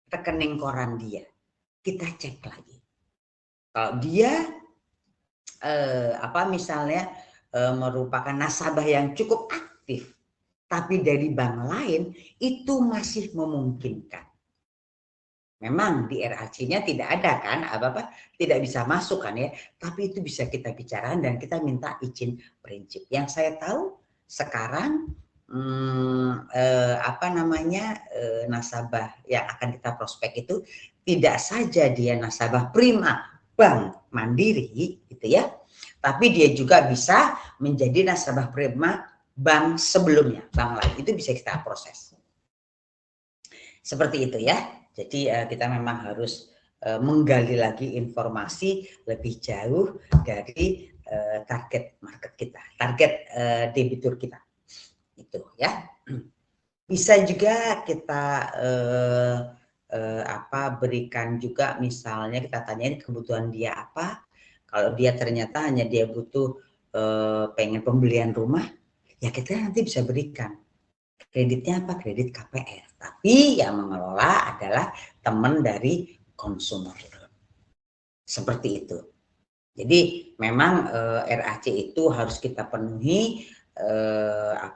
rekening koran dia. Kita cek lagi. Kalau dia misalnya merupakan nasabah yang cukup aktif, tapi dari bank lain itu masih memungkinkan. Memang di RAC-nya tidak ada kan, tidak bisa masuk kan ya, tapi itu bisa kita bicarakan dan kita minta izin prinsip. Yang saya tahu sekarang nasabah yang akan kita prospek itu tidak saja dia nasabah prima Bank Mandiri gitu ya, tapi dia juga bisa menjadi nasabah prima bank sebelumnya, bank lain, itu bisa kita proses. Seperti itu ya. Jadi kita memang harus menggali lagi informasi lebih jauh dari target market kita, target debitur kita. Itu ya. Bisa juga kita berikan juga, misalnya kita tanyain kebutuhan dia apa. Kalau dia ternyata hanya dia butuh pengen pembelian rumah, ya kita nanti bisa berikan. Kreditnya apa? Kredit KPR. Tapi yang mengelola adalah teman dari consumer loan. Seperti itu. Jadi memang RAC itu harus kita penuhi.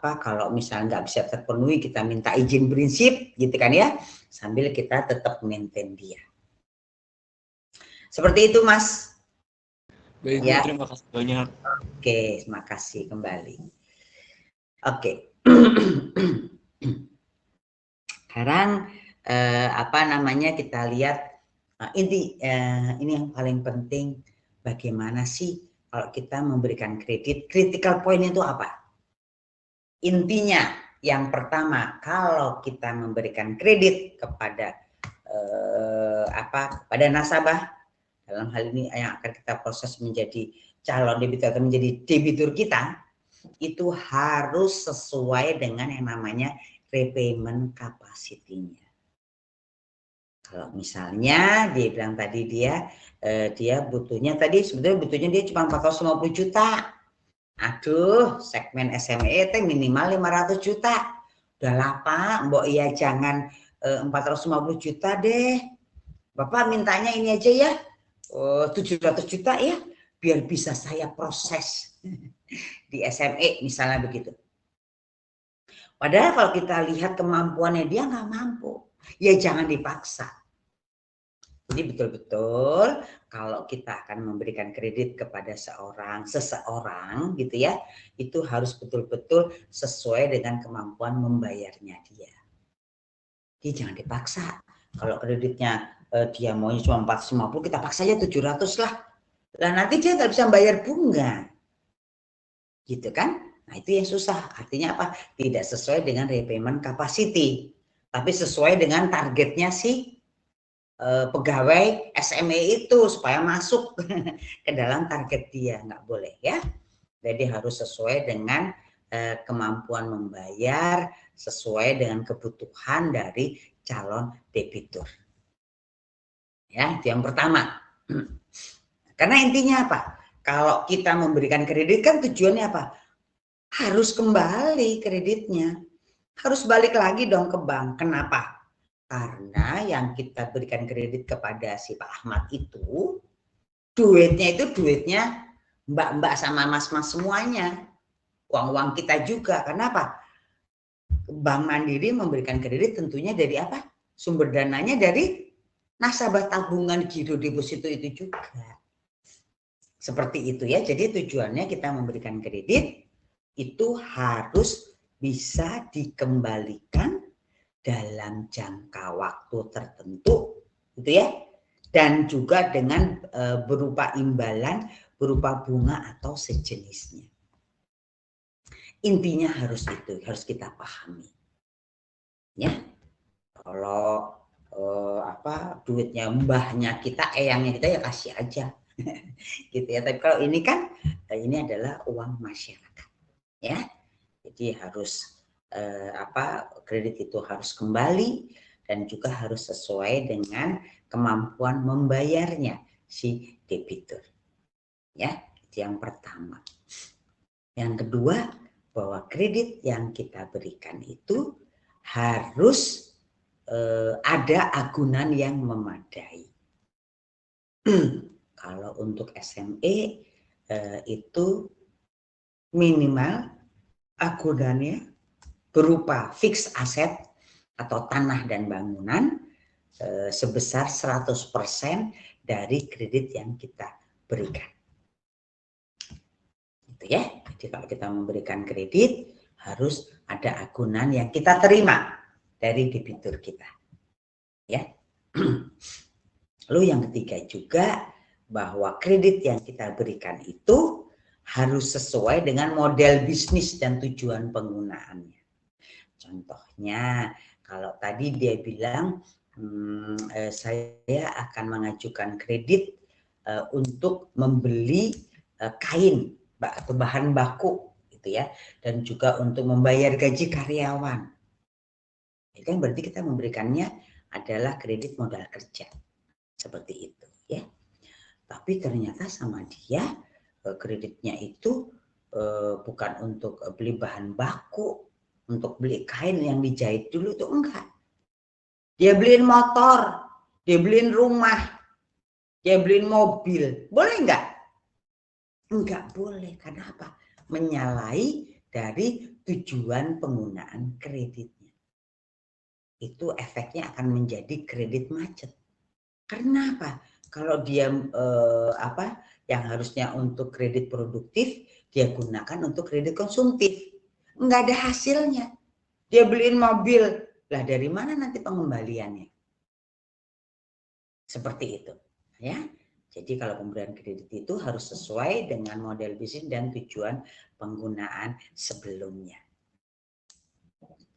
Kalau misalnya nggak bisa terpenuhi, kita minta izin prinsip, gitu kan ya. Sambil kita tetap maintain dia. Seperti itu, Mas. Baik, ya. terima kasih banyak. Oke, terima kasih kembali. Oke. Sekarang kita lihat ini yang paling penting, bagaimana sih kalau kita memberikan kredit, critical point itu apa? Intinya yang pertama, kalau kita memberikan kredit kepada pada nasabah, dalam hal ini yang akan kita proses menjadi calon debitur atau menjadi debitur kita, itu harus sesuai dengan yang namanya repayment capacity-nya. Kalau misalnya dia bilang tadi dia butuhnya dia cuma 450 juta. Aduh, segmen SME itu minimal 500 juta. Udah lah Pak, mbok iya jangan 450 juta deh. Bapak mintanya ini aja ya, 700 juta ya, biar bisa saya proses di SME misalnya begitu. Padahal kalau kita lihat kemampuannya dia nggak mampu, ya jangan dipaksa. Jadi betul-betul kalau kita akan memberikan kredit kepada seseorang gitu ya, itu harus betul-betul sesuai dengan kemampuan membayarnya dia. Jadi jangan dipaksa. Kalau kreditnya dia maunya cuma 450, kita paksa aja 700 lah. Lah nanti dia nggak bisa bayar bunga. Gitu kan? Nah itu yang susah, artinya apa? Tidak sesuai dengan repayment capacity, tapi sesuai dengan targetnya si pegawai SME itu supaya masuk ke dalam target dia, nggak boleh ya. Jadi harus sesuai dengan kemampuan membayar, sesuai dengan kebutuhan dari calon debitur. Ya, itu yang pertama. Karena intinya apa? Kalau kita memberikan kredit kan tujuannya apa? Harus kembali kreditnya, harus balik lagi dong ke bank. Kenapa? Karena yang kita berikan kredit kepada si Pak Ahmad itu duitnya mbak-mbak sama mas-mas semuanya, uang-uang kita juga. Kenapa? Bank Mandiri memberikan kredit tentunya dari apa? Sumber dananya dari nasabah tabungan giro deposito itu juga. Seperti itu ya. Jadi tujuannya kita memberikan kredit itu harus bisa dikembalikan dalam jangka waktu tertentu, gitu ya. dan juga dengan berupa imbalan, berupa bunga atau sejenisnya. Intinya harus itu, harus kita pahami. Ya, kalau duitnya mbahnya kita, eyangnya kita ya kasih aja, gitu ya. Tapi kalau ini kan, ini adalah uang masyarakat, ya. Jadi harus kredit itu harus kembali dan juga harus sesuai dengan kemampuan membayarnya si debitur. Ya, itu yang pertama. Yang kedua, bahwa kredit yang kita berikan itu harus ada agunan yang memadai. Kalau untuk SME itu minimal agunannya berupa fixed asset atau tanah dan bangunan sebesar 100% dari kredit yang kita berikan. Gitu ya. Jadi kalau kita memberikan kredit harus ada agunan yang kita terima dari debitur kita. Ya. Lalu yang ketiga juga bahwa kredit yang kita berikan itu harus sesuai dengan model bisnis dan tujuan penggunaannya. Contohnya, kalau tadi dia bilang saya akan mengajukan kredit untuk membeli kain atau bahan baku, gitu ya, dan juga untuk membayar gaji karyawan. Itu kan berarti kita memberikannya adalah kredit modal kerja, seperti itu, ya. Tapi ternyata sama dia kreditnya itu bukan untuk beli bahan baku, untuk beli kain yang dijahit dulu, itu enggak. Dia beliin motor, dia beliin rumah, dia beliin mobil. Boleh enggak? Enggak boleh. Karena apa? Menyalahi dari tujuan penggunaan kreditnya. Itu efeknya akan menjadi kredit macet. Karena apa? Kalau dia yang harusnya untuk kredit produktif, dia gunakan untuk kredit konsumtif. Enggak ada hasilnya. Dia beliin mobil, lah dari mana nanti pengembaliannya? Seperti itu, ya. Jadi kalau pemberian kredit itu harus sesuai dengan model bisnis dan tujuan penggunaan sebelumnya.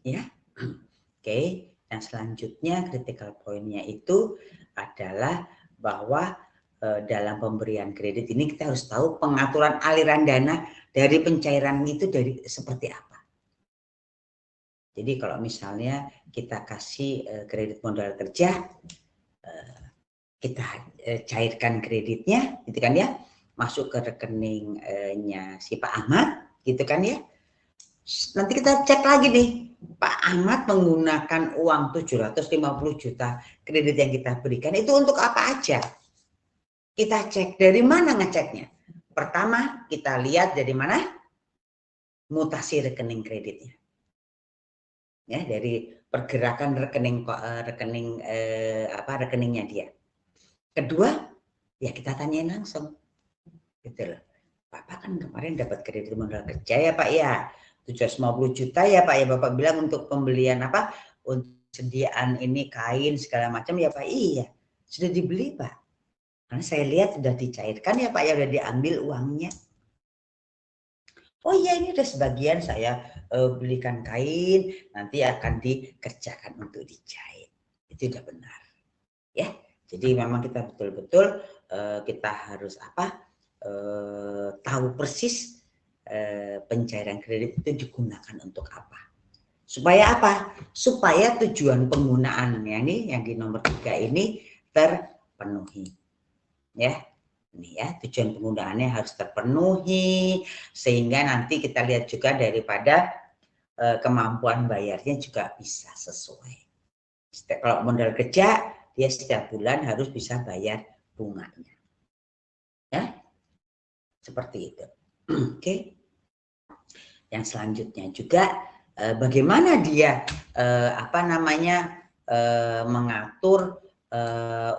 Ya. Oke, yang selanjutnya critical point-nya itu adalah bahwa dalam pemberian kredit ini kita harus tahu pengaturan aliran dana dari pencairan itu dari seperti apa. Jadi kalau misalnya kita kasih kredit modal kerja, kita cairkan kreditnya, gitu kan ya, masuk ke rekeningnya si Pak Ahmad, gitu kan ya. Nanti kita cek lagi nih, Pak Ahmad menggunakan uang 750 juta kredit yang kita berikan itu untuk apa aja? Kita cek dari mana ngeceknya? Pertama, kita lihat dari mana? Mutasi rekening kreditnya. Ya, dari pergerakan rekeningnya dia. Kedua, ya kita tanyain langsung. Gitu loh. Bapak kan kemarin dapat kredit modal kerja ya Pak ya. 750 juta ya Pak ya, Bapak bilang untuk pembelian apa? Untuk sediaan ini kain segala macam ya Pak. Iya, sudah dibeli Pak. Karena saya lihat sudah dicairkan ya Pak ya, sudah diambil uangnya. Oh iya, ini udah sebagian saya belikan kain, nanti akan dikerjakan untuk dijahit. Itu udah benar. Ya, jadi memang kita betul-betul kita harus tahu persis pencairan kredit itu digunakan untuk apa. Supaya apa? Supaya tujuan penggunaannya nih yang di nomor 3 ini terpenuhi. Ya. Ini ya, tujuan penggunaannya harus terpenuhi sehingga nanti kita lihat juga daripada kemampuan bayarnya juga bisa sesuai. Kalau modal kerja dia setiap bulan harus bisa bayar bunganya. Ya. Seperti itu. Oke. Yang selanjutnya juga bagaimana dia mengatur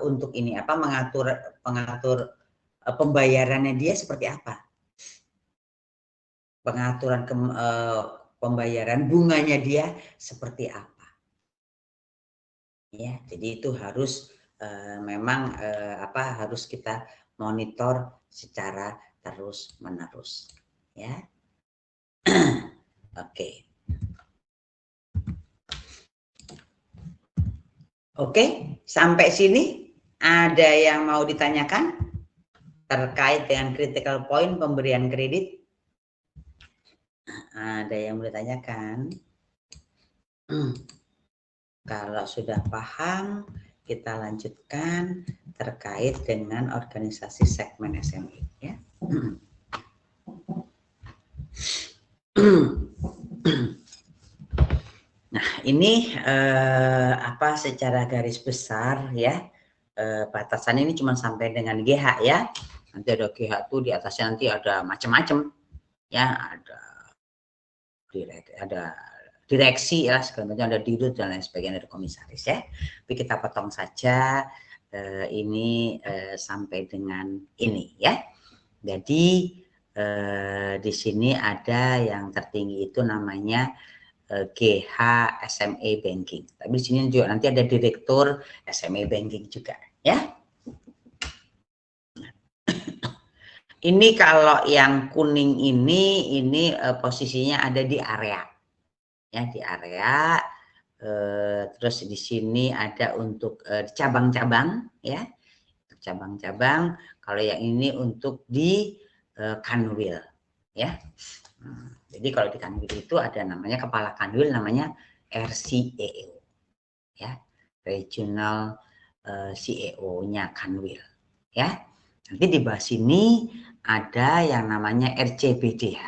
untuk ini mengatur pembayarannya dia seperti apa? Pengaturan pembayaran bunganya dia seperti apa? Ya, jadi itu harus memang harus kita monitor secara terus-menerus, ya. Oke. Oke, sampai sini ada yang mau ditanyakan terkait dengan critical point pemberian kredit? Ada yang mau ditanyakan? Kalau sudah paham, kita lanjutkan terkait dengan organisasi segmen SME, ya. Nah, ini secara garis besar, ya. Batasan ini cuma sampai dengan GH, ya. Nanti ada GH tuh di atasnya nanti ada macam-macam, ya. Ada direksi, ya, segala macam, ada dirut dan lain sebagainya, ada komisaris, ya. Tapi kita potong saja ini sampai dengan ini, ya. Jadi di sini ada yang tertinggi itu namanya GH SME Banking. Tapi di sini juga nanti ada direktur SME Banking juga, ya. Ini kalau yang kuning ini posisinya ada di area, ya, di area. Terus di sini ada untuk cabang-cabang, ya, cabang-cabang. Kalau yang ini untuk di Kanwil, ya. Jadi kalau di Kanwil itu ada namanya kepala Kanwil, namanya RCEO, ya, Regional CEO-nya Kanwil, ya. Nanti di bawah sini ada yang namanya RCBDH,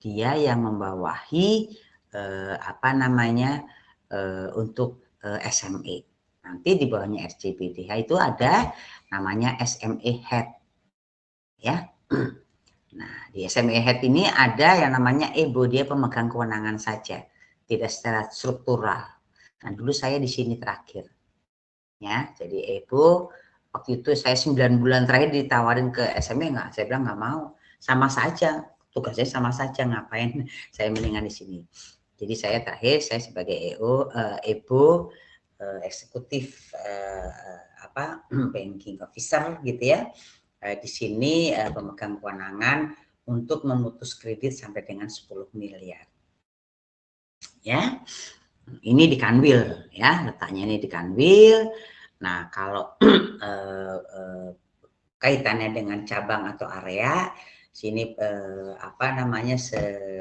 dia yang membawahi untuk SME. Nanti di bawahnya RCBDH itu ada namanya SME Head, ya. Nah, di SME Head ini ada yang namanya EBO, dia pemegang kewenangan saja, tidak secara struktural. Nah, dulu saya di sini terakhir, ya. Jadi EBO waktu itu saya 9 bulan terakhir ditawarin ke SME, saya bilang nggak mau, sama saja tugasnya, sama saja, ngapain saya mendingan di sini. Jadi saya terakhir saya sebagai EBO eksekutif banking officer, gitu, ya. Di sini pemegang kewenangan untuk memutus kredit sampai dengan 10 miliar. Ya. Ini di Kanwil, ya, letaknya ini di Kanwil. Nah, kalau kaitannya dengan cabang atau area, sini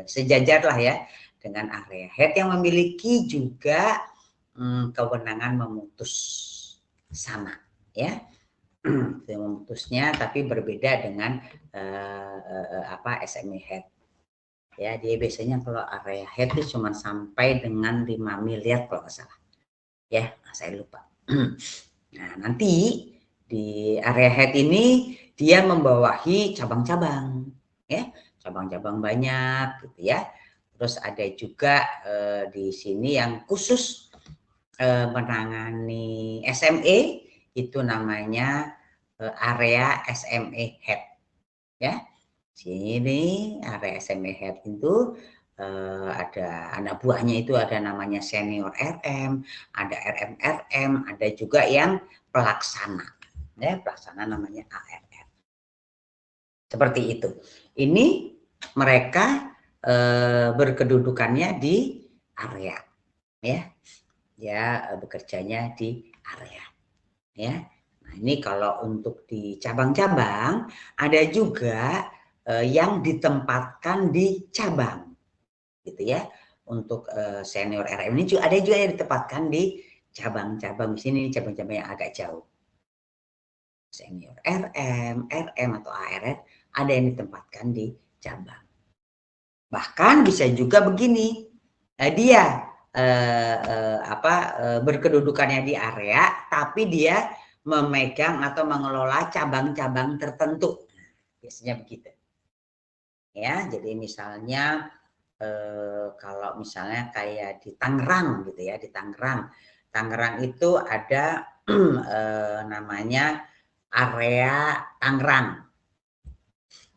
sejajar lah, ya, dengan area head yang memiliki juga kewenangan memutus sama, ya. Memutusnya tapi berbeda dengan SME head, ya. Dia biasanya kalau area head itu cuma sampai dengan 5 miliar kalau nggak salah, ya. Saya lupa. Nah, nanti di area head ini dia membawahi cabang-cabang, ya, cabang-cabang banyak, gitu, ya. Terus ada juga di sini yang khusus menangani SME, itu namanya area SME Head, ya. Sini area SME Head itu ada anak buahnya, itu ada namanya senior RM, ada RM, ada juga yang pelaksana, ya, pelaksana namanya ARR. Seperti itu. Ini mereka berkedudukannya di area, ya. Ya, bekerjanya di area, ya. Nah, ini kalau untuk di cabang-cabang ada juga yang ditempatkan di cabang, gitu, ya. Untuk senior RM ini juga ada juga yang ditempatkan di cabang-cabang. Di sini cabang-cabang yang agak jauh. Senior RM atau ARR ada yang ditempatkan di cabang. Bahkan bisa juga begini, dia berkedudukannya di area, tapi dia memegang atau mengelola cabang-cabang tertentu, biasanya begitu, ya. Jadi misalnya kalau misalnya kayak di Tangerang, gitu, ya, di Tangerang itu ada namanya area Tangerang.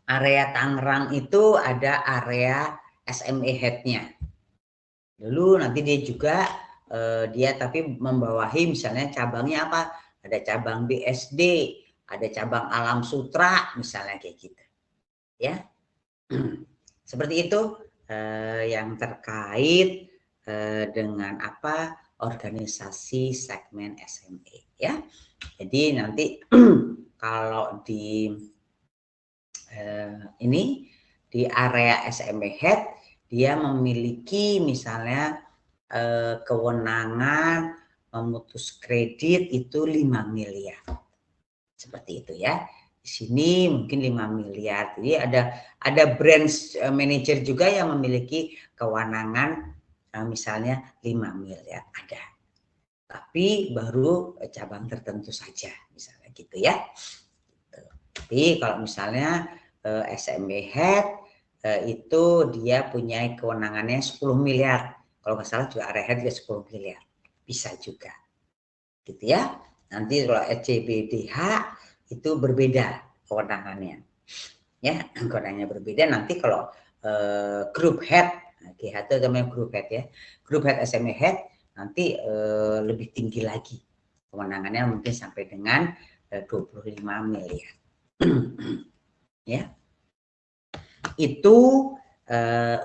Area Tangerang itu ada area SME Head-nya. Dulu nanti dia juga dia tapi membawahi misalnya cabangnya apa, ada cabang BSD, ada cabang Alam Sutra, misalnya kayak gitu. Ya, seperti itu yang terkait dengan apa organisasi segmen SME. Ya, jadi nanti kalau di ini di area SME Head dia memiliki misalnya kewenangan memutus kredit itu 5 miliar. Seperti itu ya. Di sini mungkin 5 miliar. Jadi ada branch manager juga yang memiliki kewenangan misalnya 5 miliar ada. Tapi baru cabang tertentu saja misalnya gitu ya. Tapi kalau misalnya SME Head itu dia punya kewenangannya 10 miliar. Kalau nggak salah juga area head juga 10 miliar. Bisa juga. Gitu ya. Nanti kalau SCBDH itu berbeda kewenangannya. Ya, kewenangannya berbeda. Nanti kalau group head, GH itu namanya group head ya. Group head SME Head nanti lebih tinggi lagi. Kewenangannya mungkin sampai dengan 25 miliar. Ya. Itu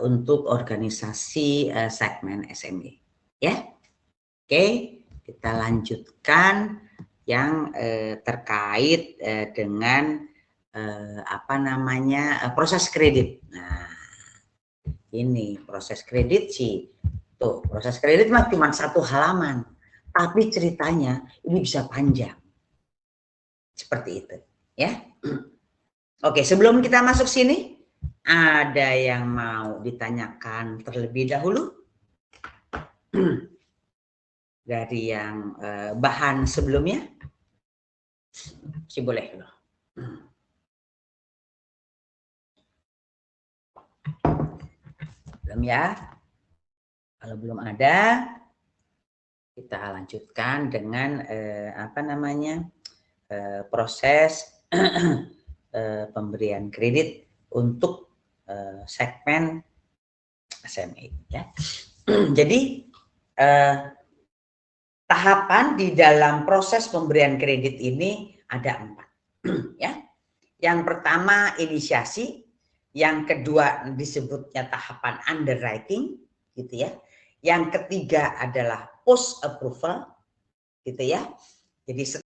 untuk organisasi segmen SME ya. Oke, kita lanjutkan yang terkait dengan apa namanya proses kredit. Nah, ini proses kredit sih. Tuh, proses kredit mah cuma 1 halaman, tapi ceritanya ini bisa panjang. Seperti itu, ya. Oke, sebelum kita masuk sini, ada yang mau ditanyakan terlebih dahulu? Dari yang bahan sebelumnya? Si boleh loh. Belum ya? Kalau belum ada, kita lanjutkan dengan apa namanya proses pemberian kredit untuk segmen SME. Ya. Jadi tahapan di dalam proses pemberian kredit ini ada 4. Ya. Yang pertama inisiasi, yang kedua disebutnya tahapan underwriting, gitu ya. Yang ketiga adalah post approval, gitu ya. Jadi